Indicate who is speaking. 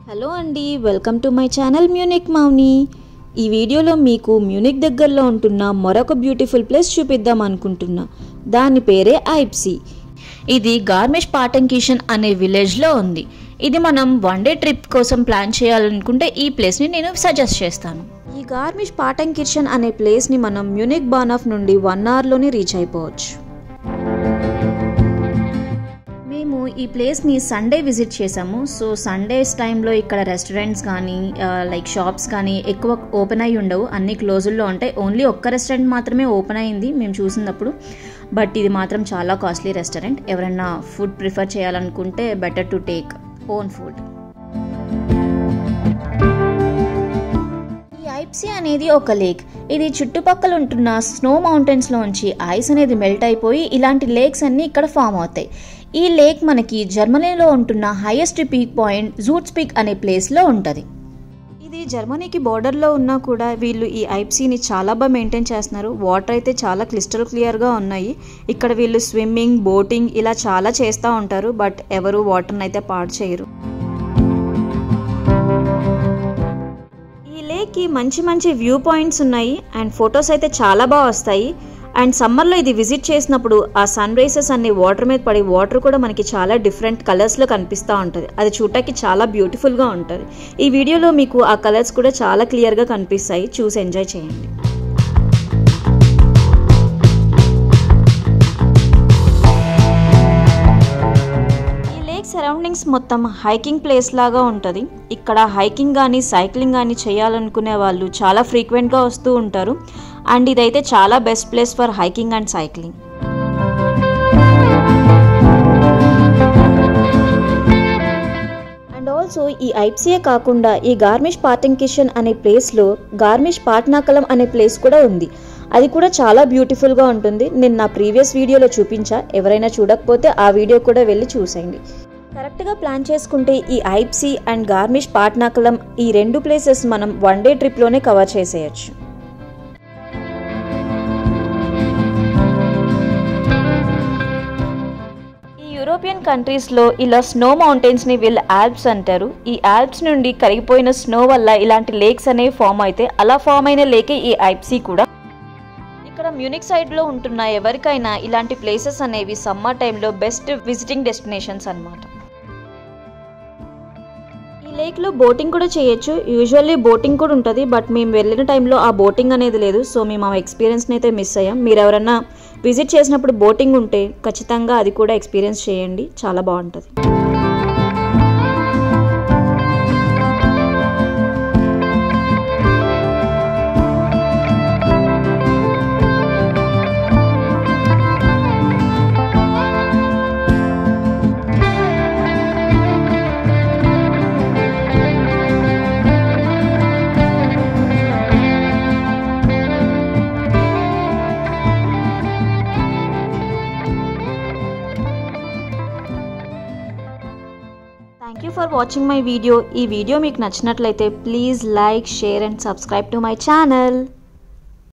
Speaker 1: Hello అండి, welcome to my channel మ్యూనిక్ మౌని. ఈ వీడియోలో మీకు మ్యూనిక్ దగ్గరలో ఉంటున్న మరొక బ్యూటిఫుల్ ప్లేస్ చూపిద్దాం అనుకుంటున్నా. దాని పేరే ఐప్సీ. ఇది గార్మిష్ పార్టెన్కిర్చెన్ అనే విలేజ్లో ఉంది. ఇది మనం వన్ డే ట్రిప్ కోసం ప్లాన్ చేయాలనుకుంటే ఈ ప్లేస్ని నేను సజెస్ట్ చేస్తాను. ఈ గార్మిష్ పార్టెన్కిర్చెన్ అనే ప్లేస్ని మనం మ్యూనిక్ బాన్హాఫ్ నుండి 1 అవర్లోనే రీచ్ అయిపోవచ్చు. మేము ఈ ప్లేస్ని సండే విజిట్ చేసాము. సో సండేస్ టైంలో ఇక్కడ రెస్టారెంట్స్ కానీ లైక్ షాప్స్ కానీ ఎక్కువ ఓపెన్ అయ్యి ఉండవు, అన్ని క్లోజుల్లో ఉంటాయి. ఓన్లీ ఒక్క రెస్టారెంట్ మాత్రమే ఓపెన్ అయింది మేము చూసినప్పుడు. బట్ ఇది మాత్రం చాలా కాస్ట్లీ రెస్టారెంట్. ఎవరైనా ఫుడ్ ప్రిఫర్ చేయాలనుకుంటే better to take own food. ఈ ఐప్సీ అనేది ఒక లేక్. ఇది చుట్టుపక్కల ఉంటున్న స్నో మౌంటైన్స్లోంచి ఐస్ అనేది మెల్ట్ అయిపోయి ఇలాంటి లేక్స్ అన్నీ ఇక్కడ ఫామ్ అవుతాయి. ఈ లేక్ మనకి జర్మనీలో ఉంటున్న హైయెస్ట్ పీక్ పాయింట్ జూట్స్ పీక్ అనే ప్లేస్లో ఉంటుంది. ఇది జర్మనీకి బోర్డర్లో ఉన్నా కూడా వీళ్ళు ఈ ఐప్సీని చాలా బాగా మెయింటైన్ చేస్తున్నారు. వాటర్ అయితే చాలా క్లిస్టల్ క్లియర్గా ఉన్నాయి. ఇక్కడ వీళ్ళు స్విమ్మింగ్, బోటింగ్ ఇలా చాలా చేస్తూ ఉంటారు. బట్ ఎవరు వాటర్ని అయితే పాడు చేయరు. ఈ లేక్కి మంచి మంచి వ్యూ పాయింట్స్ ఉన్నాయి అండ్ ఫొటోస్ అయితే చాలా బాగా వస్తాయి. అండ్ సమ్మర్లో ఇది విజిట్ చేసినప్పుడు ఆ సన్ రైజెస్ అన్ని వాటర్ మీద పడి వాటర్ కూడా మనకి చాలా డిఫరెంట్ కలర్స్లో కనిపిస్తూ ఉంటుంది. అది చూడటానికి చాలా బ్యూటిఫుల్గా ఉంటుంది. ఈ వీడియోలో మీకు ఆ కలర్స్ కూడా చాలా క్లియర్గా కనిపిస్తాయి. చూసి ఎంజాయ్ చేయండి. ఈ లేక్ సరౌండింగ్స్ మొత్తం హైకింగ్ ప్లేస్ లాగా ఉంటుంది. ఇక్కడ హైకింగ్ కానీ సైక్లింగ్ కానీ చేయాలనుకునే వాళ్ళు చాలా ఫ్రీక్వెంట్గా వస్తూ ఉంటారు. అండ్ ఇదైతే చాలా best place for hiking and cycling. And also ఈ ఐప్సీయే కాకుండా ఈ గార్మిష్ పార్టెన్కిర్చెన్ అనే ప్లేస్లో గార్మిష్ పాట్నాకలం అనే ప్లేస్ కూడా ఉంది. అది కూడా చాలా బ్యూటిఫుల్గా ఉంటుంది. నేను నా ప్రీవియస్ వీడియోలో చూపించా. ఎవరైనా చూడకపోతే ఆ వీడియో కూడా వెళ్ళి చూసేయండి. కరెక్ట్గా ప్లాన్ చేసుకుంటే ఈ ఐప్సీ అండ్ గార్మిష్ పాట్నాకలం ఈ 2 ప్లేసెస్ మనం వన్ డే ట్రిప్లోనే కవర్ చేసేయచ్చు. యూరోపియన్ కంట్రీస్లో ఇలా స్నో మౌంటైన్స్ని వీళ్ళు ఆల్ప్స్ అంటారు. ఈ ఆల్ప్స్ నుండి కరిగిపోయిన స్నో వల్ల ఇలాంటి లేక్స్ అనేవి ఫామ్ అయితే అలా ఫామ్ అయిన లేకే ఈ ఐప్సీ కూడా. ఇక్కడ మ్యూనిక్ సైడ్లో ఉంటున్న ఎవరికైనా ఇలాంటి ప్లేసెస్ అనేవి సమ్మర్ టైంలో బెస్ట్ విజిటింగ్ డెస్టినేషన్స్ అన్నమాట. ఈ లేక్లో బోటింగ్ కూడా చేయొచ్చు. యూజువల్లీ బోటింగ్ కూడా ఉంటుంది. బట్ మేము వెళ్ళిన టైంలో ఆ బోటింగ్ అనేది లేదు. సో మేము ఆ ఎక్స్పీరియన్స్ని అయితే మిస్ అయ్యాం. మీరు ఎవరైనా విజిట్ చేసినప్పుడు బోటింగ్ ఉంటే ఖచ్చితంగా అది కూడా ఎక్స్పీరియన్స్ చేయండి. చాలా బాగుంటుంది. Thank you for watching my video. ఈ వీడియో మీకు నచ్చినట్లయితే please like, share and subscribe to my channel.